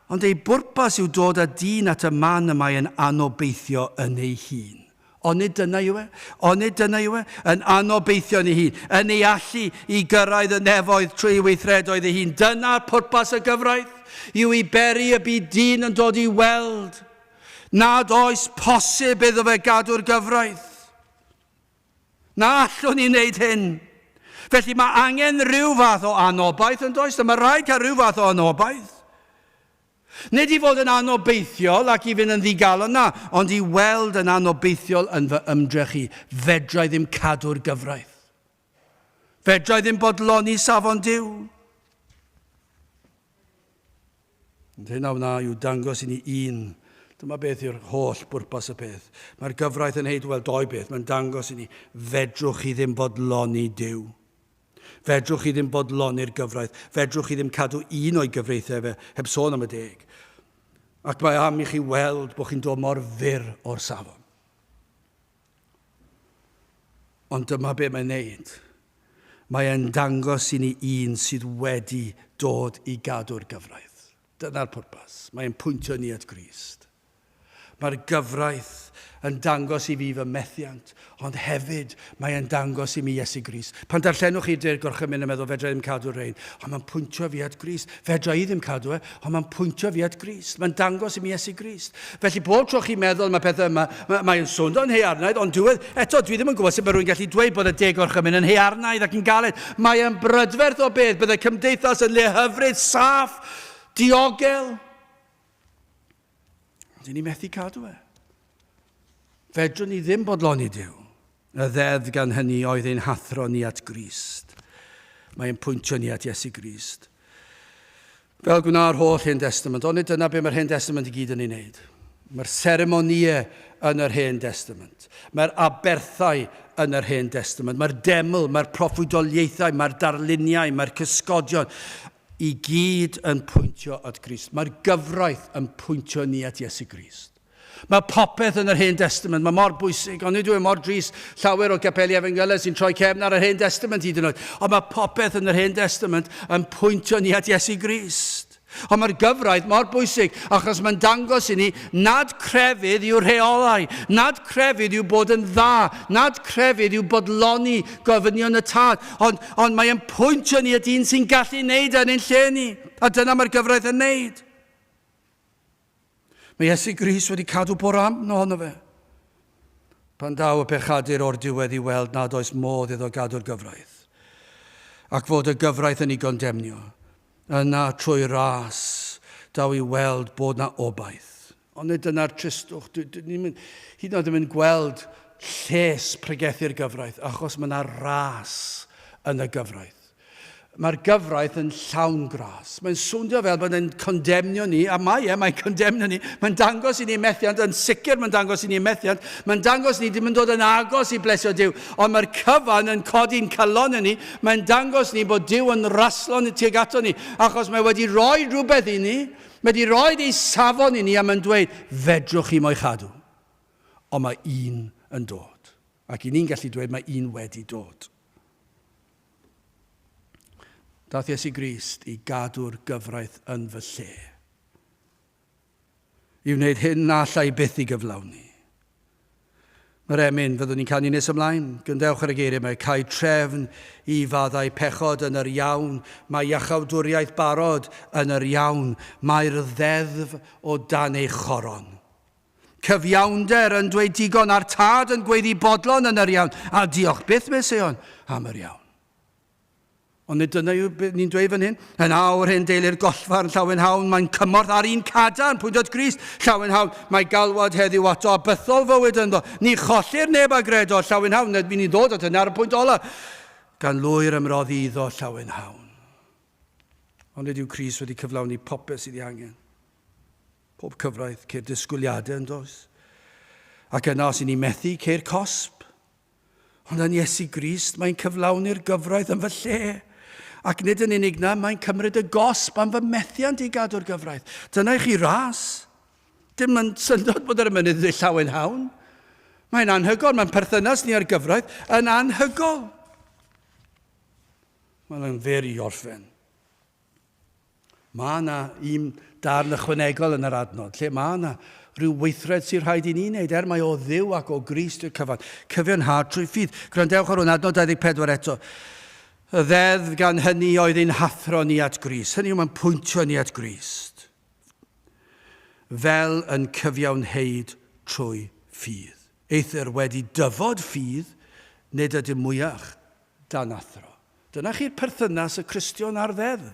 A: Ond ei bwrpas yw dod â dyn at y man yma yn anobeithio yn ei hun. Ond nid dyna yw e. Ond nid dyna yw e. Yn anobeithio yn ei hun. Yn ei allu i gyrraedd y nefoedd trwy weithredoedd ei hun. Dyna'r pwrpas y gyfraith. Yw i beri y byd dyn yn dod i weld. Nad oes posib iddo fe gadw'r gyfraith. Na allwn ni wneud hyn. Felly mae angen rhyw fath o anobaith yn does. Mae rhaid cael rhyw fath o anobaith. Nid i fod yn anobeithiol ac i fynd yn ddigalon, na, ond i weld yn anobeithiol yn fy ymdrech i. Fedrai ddim cadw'r gyfraith. Fedrai ddim bodloni safon Duw. Ond hyn awna yw dangos i ni un. Dyma beth yw'r holl bwrpas y peth. Mae'r gyfraith yn heid wel doi beth. Mae'n dangos i ni fedrwch chi ddim bodloni Duw. Fedrwch chi ddim bodloni'r gyfraith. Fedrwch chi ddim cadw un o'i gyfreithau fe, heb sôn am y 10. Ac mae am i chi weld bod chi'n dod mor fyr o'r safon. Ond dyma be mae'n neud. Mae'n dangos i ni un sydd wedi dod i gadw'r gyfraith. Dyna'r pwrpas. Mae'n pwyntio ni at Grist. Mae'r gyfraith yn dangos i fi fy methiant, ond hefyd mae'n dangos i mi Iesu Grist. Pan darllenwch chi dir gorchymyn yn meddwl fedra i ddim cadw'r rhain, ond mae'n pwyntio fi at Grist. Fedra i ddim cadw e, ond mae'n pwyntio fi at Grist. Mae'n dangos i mi Iesu Grist. Felly bob tro chi'n meddwl mae pethau yma, mae'n swndo'n haearnaid, ond eto dwi ddim yn gwybod sut mae rhywun gallu dweud bod y 10 gorchymyn yn haearnaid ac yn galed. Mae'n brydferth o beth, byddai cymdeithas yn le hyfryd, saff, diogel. Dyn ni methu cadw e. Fedrwn ni ddim bodloni Duw. Y ddedd gan hynny oedd ein hathro ni at Grist. Mae'n pwyntio ni at Iesu Grist. Fel gwna'r holl Hen Testament, ond dyna be mae'r Hen Testament i gyd yn ei wneud. Mae'r seremoniau yn yr Hen Testament. Mae'r aberthau yn yr Hen Testament. Mae'r deml, mae'r proffwydoliaethau, mae'r darluniau, mae'r cysgodion. I gyd yn pwyntio at Grist. Mae'r gyfraith yn pwyntio ni at Iesu Grist. Mae popeth yn yr Hen Testament, mae mor bwysig, ond nid yw'n mor dris llawer o gapeli efengylau sy'n troi cefn ar yr Hen Testament hyd yn oed. Ond mae popeth yn yr Hen Testament yn pwyntio ni at Iesu Grist. Ond mae'r gyfraith mor bwysig, achos mae'n dangos i ni nad crefydd yw'r rheolau, nad crefydd yw bod yn dda, nad crefydd yw bodloni gofynion y tad, ond mae'n pwyntio ni at un sy'n gallu wneud yn ein lle ni. A dyna mae'r gyfraith yn wneud. Mae Iesu Grist wedi cadw boram ohono fe. Pan daw y pechadur o'r diwedd i weld nad oes modd iddo gadw'r gyfraith. Ac fod y gyfraith yn ei gondemnio. Yna trwy ras daw i weld bod na obaith. Ond nid yna'r tristwch. Hyd yn oed ddim yn gweld lles pregethu'r gyfraith, achos mae yna ras yn y gyfraith. Mae'r gyfraith yn llawn gras. Mae'n swndio fel bod e'n condemnio ni, a mae'n condemnio ni. Mae'n dangos i ni methiant, yn sicr mae'n dangos i ni methiant. Mae'n dangos i ni ddim yn dod yn agos i blesio Duw, ond mae'r cyfan yn codi'n calon yn ni. Mae'n dangos ni bod Duw yn raslon tuag ato ni, achos mae wedi rhoi rhywbeth i ni, mae wedi rhoi ei safon i ni, a mae'n dweud, fedrwch chi mo'i chadw. Ond mae un yn dod. Ac i ni'n gallu dweud mae un wedi dod. Dath Iesu Grist i gadw'r gyfraith yn fy lle. I wneud hyn na allai byth i gyflawni. Mae'r emyn, fyddwn ni'n canu nes ymlaen. Gyndewch ar y geiriau, mae cael trefn i faddau pechod yn yr iawn. Mae iachawdwriaeth barod yn yr iawn. Mae'r ddeddf o dan ei choron. Cyfiawnder yn dweud digon a'r tad yn gweiddi bodlon yn yr iawn. A diolch byth mes eon am yr iawn. Ond nid dyna yw ni'n dweud fan hyn. Yn awr hyn deulu'r gollfar yn llawen hawn, mae'n cymorth ar un cadarn, pwynt at Grist, llawen hawn, mae galwad heddiw ato a bythol fywyd ynddo. Ni cholli'r neb agredo, llawen hawn, nid fi'n i ddod at hynny ar y pwynt ola. Gan lwyr ymroddi iddo llawen hawn. Ond nid yw Crist wedi cyflawni popeth sydd ei angen. Pob cyfraith, ceir disgwyliadau yn dos. Ac yna os i ni methu, ceir cosb. Ond yn Iesu Grist, mae'n cyflawni'r gyfraith yn fy lle. Ac nid yn unig na, mae'n cymryd y gosb am fy methiant I gadw'r gyfraith. Dyna I chi ras. Dim yn syndod bod yr emynydd yn llawen hawn. Mae'n anhygol, mae'n perthynas ni ar gyfraith yn anhygol. Mae'n fer I orffen. Mae yna un darn ychwanegol yn yr adnod, lle mae yna rhyw weithred sy'n rhaid I ni wneud, mai o ddiw ac o Grist yw'r cyfan. Cyfiawnhad trwy ffydd. Gwrandewch ar hwn, adnod 24 eto. Y ddeddf gan hynny oedd ein hathro ni at Grist. Hynny yw, mae'n pwyntio ni at Grist. Fel yn cyfiawnhad trwy ffydd. Eithir wedi dyfod ffydd, nid ydym mwyach dan athro. Dyna chi'r perthynas y Cristion ar ddeddf.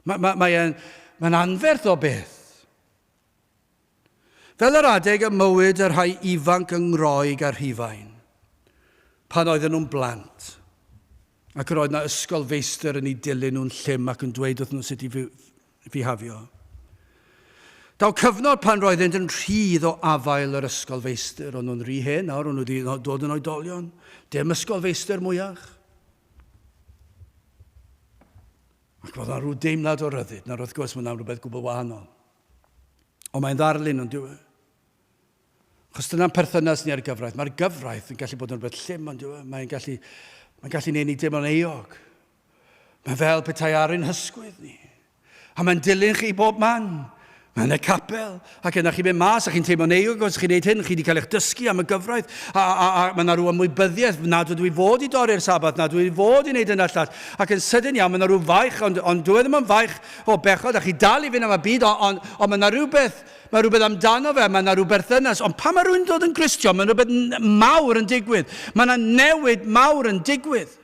A: Mae'n anferth o beth. Fel yr adeg y mywyd yr rhai ifanc yng Nghroeg a Rhufain, pan oedden nhw'n blant, ac yr oedd yna ysgol feistr yn ei dilyn nhw'n llym ac yn dweud wrth nhw sut I fihafio. Daw cyfnod pan roeddent yn rhydd o afael yr ysgol feistr, ond nhw'n rhy hen nawr, ond nhw wedi dod yn oedolion. Dim ysgol feistr mwyach. Ac oedd yna rhyw deimlad o ryddid, na'r wrth gwrs mae'n rhywbeth gwbl wahanol. Ond mae'n ddarlun ond diwy. Chos dyna'n perthynas ni ar gyfraith. Mae'r gyfraith yn gallu bod yn rhywbeth llym ond diwy. Mae'n gallu neud ni dim ond eog. Mae fel petai ar ein hysgwydd ni. A mae'n dilyn chi bob man. Mae'n y capel, ac yna chi'n mynd mas, a chi'n teimlo'n eog, os chi'n neud hyn, chi wedi cael eich dysgu am y gyfraith, a mae yna rhyw ymwybyddiaeth, nad ydw I fod I dorri'r sabath, nad ydw I fod I wneud yna llall, ac yn sydyn iawn, mae yna rhyw faich, ond dwi ddim yn faich o bechod, a chi dal I fynd am y byd, ond mae yna rhywbeth amdano fe, mae yna rhyw berthynas, ond pan mae rhywun dod yn Gristion, mae yna rhywbeth mawr yn digwydd, mae yna newid mawr yn digwydd.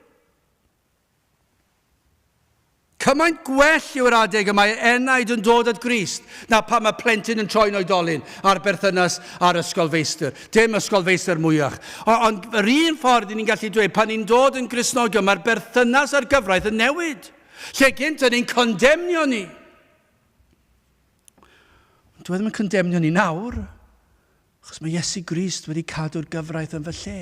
A: Cymaint gwell yw'r adeg y mae enaid yn dod at Grist na pan mae plentyn yn troi'n oedolyn a'r berthynas ar ysgol feistr. Dim ysgol feistr mwyach. Ond yr un ffordd ni'n gallu dweud, pan ni'n dod yn Gristnogion, mae'r berthynas ar gyfraith yn newid. Lle gynt ni'n condemnio ni. Dwi ddim yn condemnio ni nawr, achos mae Iesu Grist wedi cadw'r gyfraith yn fy lle.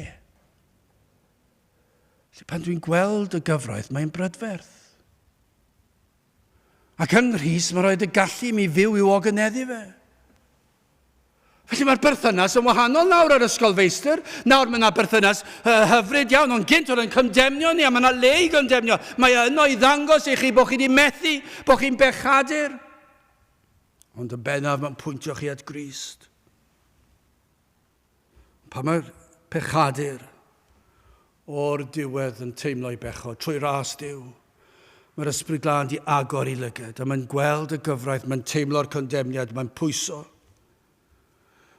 A: Pan dwi'n gweld y gyfraith, mae'n brydferth. Ac yn Rhys, mae roed y gallu mi fyw I oganeddu fe. Felly mae'r berthynas yn wahanol nawr ar ysgol feistr. Nawr mae yna berthynas hyfryd iawn, ond gynt o'n condemnio ni, a mae yna le I condemnio. Mae yno I ddangos I chi bod chi wedi methu, bod chi'n bechadur. Ond yn bennaf mae'n pwyntio chi at Grist. Pa mae'r pechadur o'r diwedd yn teimlo I bechod, trwy ras Duw. Mae'r ysbryd glân di agor I lygad, a mae'n gweld y gyfraith, mae'n teimlo'r condemniad, mae'n pwyso.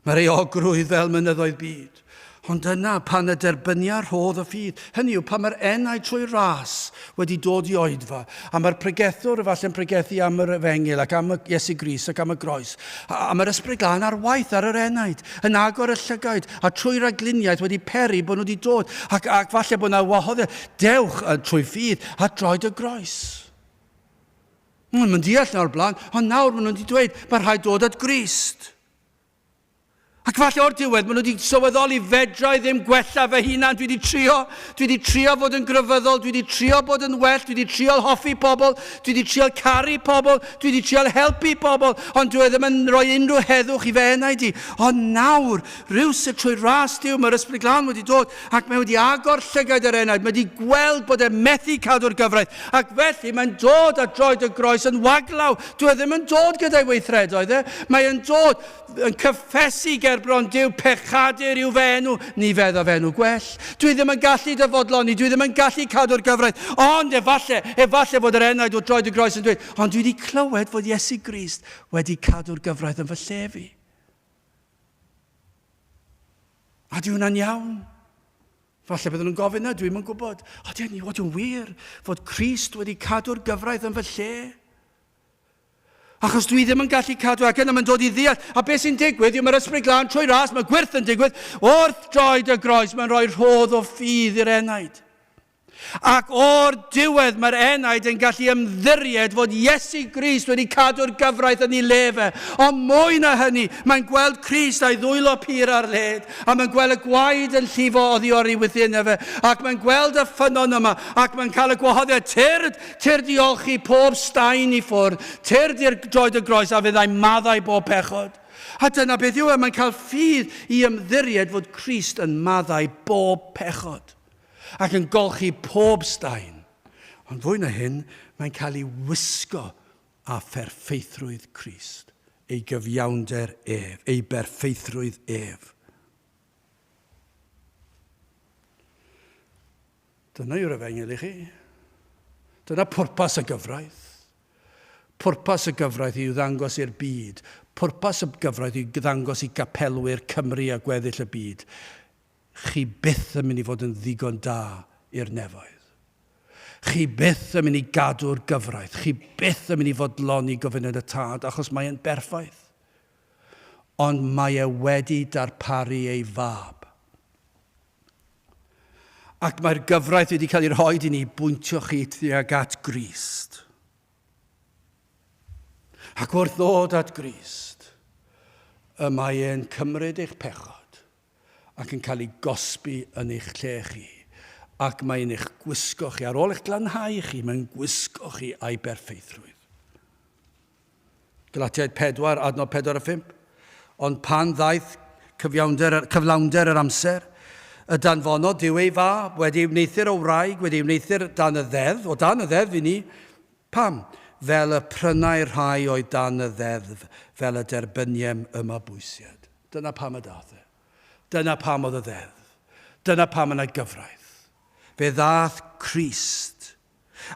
A: Mae'r eogrwydd fel mynyddoedd byd. Ond yna pan y derbyniad rhodd o ffydd. Hynny yw, pan mae'r enaid trwy ras wedi dod I oedfa, a mae'r pregethwr efallai'n pregethu am yr efengil ac am y Iesu Grist ac am y groes. A mae'r ysbryd glân ar waith ar yr enaid, yn agor y llygaid, a trwy ragluniaeth wedi peri bod nhw wedi dod, ac falle bod yna wahoddiad, dewch trwy ffydd a droed y groes. Mae'n deall nawr blaen, ond nawr maen nhw wedi dweud, mae rhaid dod at Grist. Ac falle o'r diwedd, maen nhw wedi sylweddoli fedra I ddim gwella fy hunan. Dwi wedi trio fod yn gryfyddol, dwi wedi trio bod yn well, dwi wedi trio hoffi pobl, dwi wedi trio caru pobl, dwi wedi trio helpu pobl, ond dwi ddim yn rhoi unrhyw heddwch I fe enaid I. Ond nawr, rhywsut trwy ras Duw, mae'r ysbryd glân wedi dod, ac mae wedi agor llygaid yr enaid, mae wedi gweld bod e methu cadw'r gyfraith, ac felly mae'n dod a droed y groes yn waglaw. Dwi ddim yn dod gyda'i weithredoedd, mae'n dod yn cyffesu gerbron Duw, pechadur yw fe enw, ni fedd o fe enw gwell. Dwi ddim yn gallu dyfodloni, dwi ddim yn gallu cadw'r gyfraith, ond efallai fod yr enaid o droed y groes yn dweud, ond dwi wedi clywed fod Iesu Grist wedi cadw'r gyfraith yn fy lle fi. A dwi hwnna'n iawn. Falle bydden nhw'n gofyn na, dwi'n yn gwybod. O, di'n wir fod Crist wedi cadw'r gyfraith yn fy lle. Achos dwi ddim yn gallu cadw ac yna mae'n dod I ddeall. A beth sy'n digwydd yw mae'r ysbryd glân trwy ras, mae gwyrth yn digwydd. Wrth droed y groes, mae'n rhoi rhodd o ffydd i'r enaid. Ac o'r diwedd mae'r enaid yn gallu ymddiried fod Iesu Grist wedi cadw'r gyfraith yn ei lefe. Ond mwy na hynny, mae'n gweld Crist a'i ddwylo pur ar led, a mae'n gweld y gwaed yn llifo oddi o'r ei wythyn fe, ac mae'n gweld y ffynon yma, ac mae'n cael y gwahoddiad, tyr diolchu pob staen i ffwrdd, tyr di'r droed y groes a fyddai maddau bob pechod. A dyna beth yw e, mae'n cael ffydd i ymddiried fod Crist yn maddau bob pechod ac yn golchi pob staen. Ond fwy na hyn, mae'n cael ei wisgo a pherffeithrwydd Crist, ei gyfiawnder ef, ei berffeithrwydd ef. Dyna yw'r efengyl i chi. Dyna pwrpas y gyfraith. Pwrpas y gyfraith yw ddangos i'r byd. Pwrpas y gyfraith yw ddangos i gapelwyr Cymru a gweddill y byd. Chi byth yn mynd i fod yn ddigon da i'r nefoedd. Chi byth yn mynd i gadw'r gyfraith. Chi byth yn mynd i fodloni gofyniad y tad, achos mae e'n berffaith. Ond mae e wedi darparu ei fab. Ac mae'r gyfraith wedi cael ei rhoi i ni bwyntio chi tuag at Grist. Ac wrth ddod at Grist, y mae e'n cymryd eich pechod ac yn cael ei gosbi yn eich lle chi. Ac mae'n eich gwisgo chi. Ar ôl eich glanhau chi, mae'n gwisgo chi a'i berffeithrwydd. Galatiaid 4, adnod 4 a 5. Ond pan ddaeth cyflawnder yr amser, y danfonod dyw ei fab, wedi wneithur o wraig, wedi wneithur dan y ddedd, o dan y ddeddf i ni, pam? Fel y prynau rhai oedd dan y ddeddf, fel y derbyniem yma bwysiad. Dyna pam y dath e. Dyna pam oedd y ddeddf. Dyna pam yna gyfraith. Fe ddath Crist,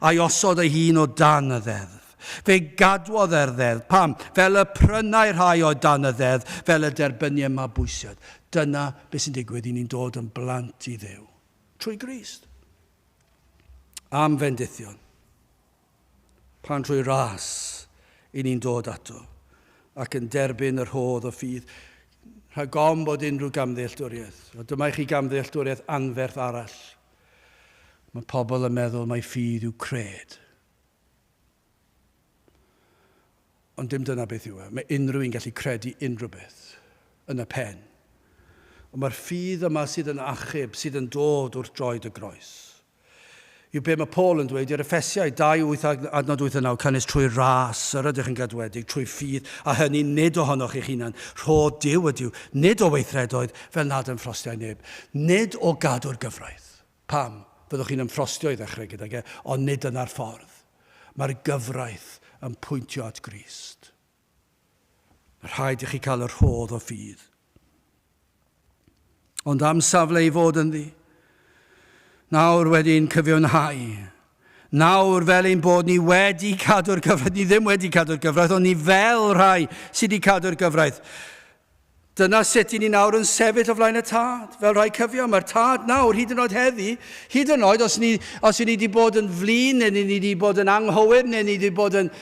A: a'i osod ei hun o dan y ddeddf. Fe gadwodd e'r ddeddf. Pam? Fel y prynau rhai o dan y ddeddf, fel y derbyniem a bwysiad. Dyna beth sy'n digwydd i ni'n dod yn blant i Dduw. Trwy Grist. Am fendithion. Pan trwy ras i ni'n dod ato ac yn derbyn yr hodd o ffydd. Rhagom bod unrhyw gamddealltwriaeth. A dyma i chi gamddealltwriaeth anferth arall. Mae pobl yn meddwl mai ffydd yw cred. Ond dim dyna beth yw e. Mae unrhyw un gallu credu unrhyw beth yn y pen. Ond mae'r ffydd yma sydd yn achub, sydd yn dod wrth droed y groes. Yw be mae Paul yn dweud i'r Effesiaid 2, adnod 8 a 9, cynnes trwy ras, yr ydych yn gadwedig, trwy ffydd, a hynny nid ohonoch eich hunan, rhod Duw ydyw, nid o weithredoedd, fel nad yn ffrostiau neb, nid o gadw'r gyfraith. Pam? Fyddwch chi'n ymffrostio i ddechrau gydag e, ond nid yna'r ffordd. Mae'r gyfraith yn pwyntio at Grist. Rhaid i chi cael yr rhodd o ffydd. Ond am safle i fod yn ddi, nawr wedi'n cyfiawnhau. Nawr fel ein bod ni wedi cadw'r gyfraith, ni ddim wedi cadw'r gyfraith, ond ni fel rhai sydd wedi cadw'r gyfraith. Dyna sut i ni nawr yn sefyll o flaen y tad, fel rhai cyfiawn. Mae'r tad nawr, hyd yn oed heddi, hyd yn oed os ni wedi bod yn flin, neu ni wedi bod yn anghywir, neu ni wedi bod yn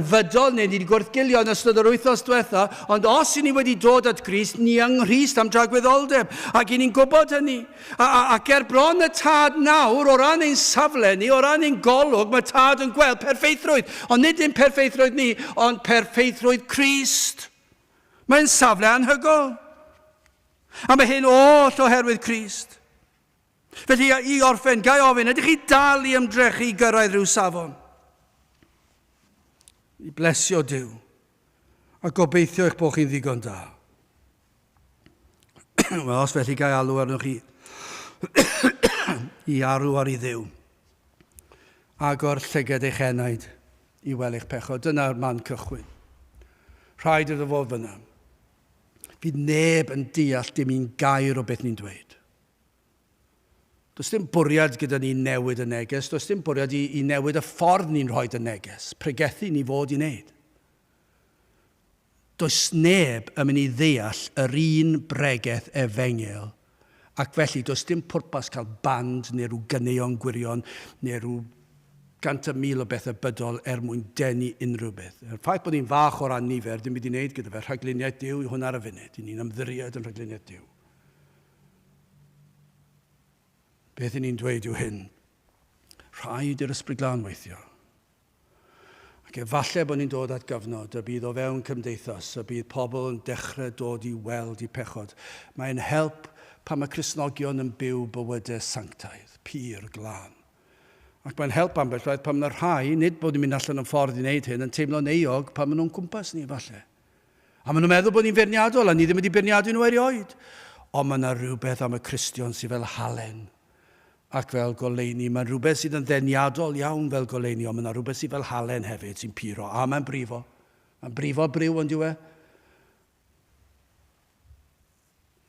A: fydol, neu ni wedi gwrthgilio yn ystod yr wythnos diwetha, ond os i ni wedi dod at Grist, ni yng Nghrist am dragwyddoldeb, ac i ni'n gwybod hynny. Ac bron y tad nawr, o ran ein safle ni, o ran ein golwg, mae tad yn gweld perffeithrwydd, ond nid dim perffeithrwydd ni, ond perffeithrwydd Crist. Mae'n safle anhygol. A mae hyn oll oherwydd Crist. Felly i orffen, gai ofyn, ydych chi dal i ymdrechu i gyrraedd rhyw safon? I blesio Duw. A gobeithio eich bod chi'n ddigon da. Wel, os felly gai alw arnoch chi i arw ar ei Dduw. Agor llyged eich enaid i wel eich pechod. Dyna'r man cychwyn. Rhaid iddo fod fyna. Fydd neb yn deall dim un gair o beth ni'n dweud. Does dim bwriad gyda ni newid y neges, does dim bwriad i newid y ffordd ni'n rhoi y neges, pregethu ni fod i wneud. Does neb yn mynd i ddeall yr un bregeth efengyl, ac felly does dim pwrpas cael band neu rhyw gyneuon gwirion neu rhyw 100,000 o bethau bydol mwyn denu unrhyw beth. Y ffaith bod ni'n fach o ran nifer, dim byd i wneud gyda fe, rhagluniaeth Duw i hwn ar y funud. I ni'n ymddiried yn rhagluniaeth Duw. Beth i ni'n dweud yw hyn. Rhaid i'r ysbryd glân weithio. Ac efallai bod ni'n dod at gyfnod y bydd o fewn cymdeithas, y bydd pobl yn dechrau dod i weld i pechod. Mae'n help pan mae Cristnogion yn byw bywydau sanctaidd, pur, glân. Ac mae'n help ambell waith pan mae'r rhai, nid bod ni'n mynd allan yn ffordd i wneud hyn, yn teimlo'n euog pan maen nhw'n cwmpas ni efallai. A maen nhw'n meddwl bod ni'n feirniadol, a ni ddim wedi beirniadu nhw erioed. Ond mae yna rhywbeth am y Cristion sydd fel halen ac fel goleuni. Mae'n rhywbeth sydd yn ddeniadol iawn fel goleuni, ond mae yna rhywbeth sydd fel halen hefyd sy'n puro. A mae'n brifo. Mae'n brifo briw ond yw e.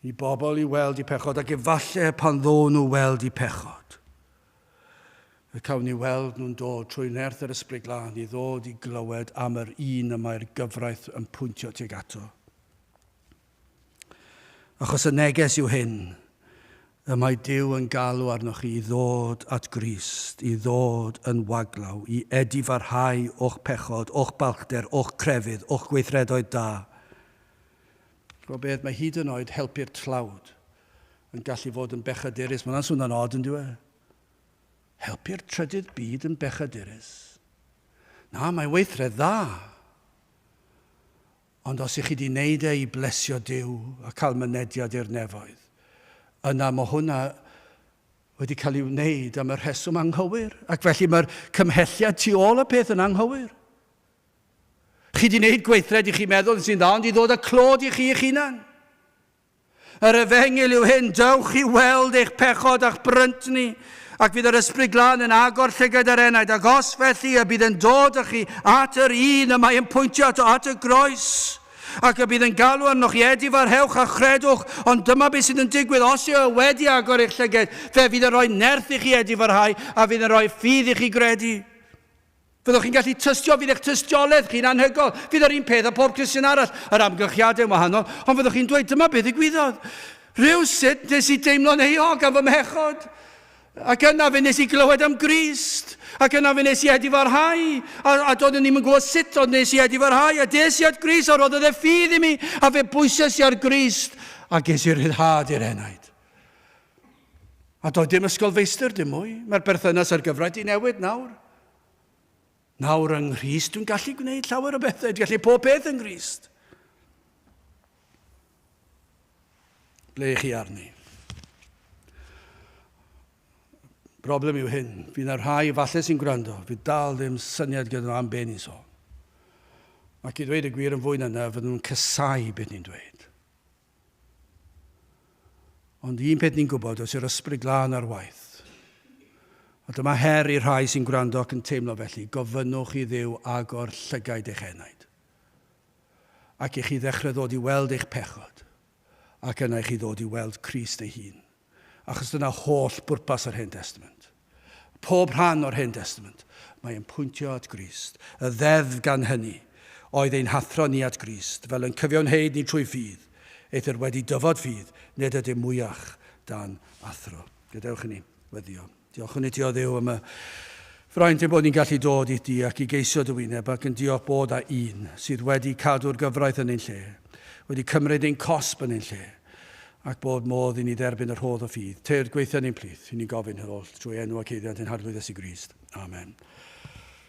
A: I bobl i weld i pechod, ac efallai pan ddo nhw weld i pechod. Y cawn ni weld nhw'n dod trwy nerth yr ysbryd glân i ddod i glywed am yr un y mae'r gyfraith yn pwyntio tuag ato. Achos y neges yw hyn, y mae Duw yn galw arnoch chi i ddod at Grist, i ddod yn waglaw, i edifarhau o'ch pechod, o'ch balchder, o'ch crefydd, o'ch gweithredoedd da. Rwy'n beth mae hyd yn oed helpu'r tlawd yn gallu fod yn bechadurus. Mae'n swnio'n od yn dwi. Helpu'r trydydd byd yn bechadurus. Na, mae weithred dda. Ond os ych chi wedi wneud e i blesio Duw a cael mynediad i'r nefoedd, yna mae hwnna wedi cael ei wneud am y rheswm anghywir. Ac felly mae'r cymhelliad tu ôl y peth yn anghywir. Chi wedi wneud gweithred i chi meddwl sy'n dda, ond i ddod â clod i chi eich hunan. Yr efengil yw hyn, dewch i weld eich pechod a'ch brynt ni, ac fydd yr ysbryd glân yn agor llygad yr enaid, ac os felly y bydd yn dod â chi at yr un y mae'n pwyntio at y groes, ac y bydd yn galw arnoch chi edifarhewch a chredwch, ond dyma beth sydd yn digwydd os yw wedi agor eich llygad, fe fydd yn rhoi nerth i chi edifarhau, a fydd yn rhoi ffydd i chi gredu. Fyddwch chi'n gallu tystio, fydd eich tystiolaeth chi'n anhygol, fydd yr un peth a pob Cristion arall, yr amgylchiadau yn wahanol, ond fyddwch chi'n dweud, dyma beth ddigwyddodd. Rywsut nes i deimlo'n euog am fy mhechod. Ac yna fe nes i glywed am Grist, ac yna fe nes i edifarhau, a doeddwn ni'n gwybod sut ond nes i edifarhau, a des i at Grist, a roedd e ffydd i mi, a fe bwyses i ar Grist, a ges i'r rhyddhad i'r enaid. A doedd dim ysgol feistr dim mwy, mae'r berthynas ar gyfraith i newid nawr. Nawr yng Nghrist, dwi'n gallu gwneud llawer o bethau, dwi'n gallu pob beth yng Nghrist. Ble chi arni? Broblem yw hyn, fydd yna rhai falle sy'n gwrando, fydd dal ddim syniad gyda nhw am be ni'n sôn. Ac i ddweud y gwir yn fwy na yna, fydd nhw'n cysau beth ni'n dweud. Ond un peth ni'n gwybod, os yw'r ysbryd glân ar waith. A dyma her i'r rhai sy'n gwrando ac yn teimlo felly, gofynnwch i Dduw agor llygaid eich enaid. Ac i chi ddechrau ddod i weld eich pechod, ac yna i chi ddod i weld Crist ei hun. Achos dyna holl bwrpas o'r Hen Testament. Pob rhan o'r Hen Testament, mae'n pwyntio at Grist. Y ddeddf gan hynny, oedd ein hathro ni at Grist, fel yn cyfiawnhad ni trwy ffydd, eithir wedi dyfod ffydd, nid ydym mwyach dan athro. Gadewch i ni weddio. Diolch yn i ti o Dduw am y fraint bod ni'n gallu dod i ti ac i geisio dy wyneb ac yn diolch bod â un sydd wedi cadw'r gyfraith yn ein lle, wedi cymryd ein cosb yn ein lle, ac bod modd i ni dderbyn yr hodd o ffydd. Teir gweithio ni'n plith, i ni gofyn hynny trwy enw ac eiddiad yn harglwyddes i Grist. Amen.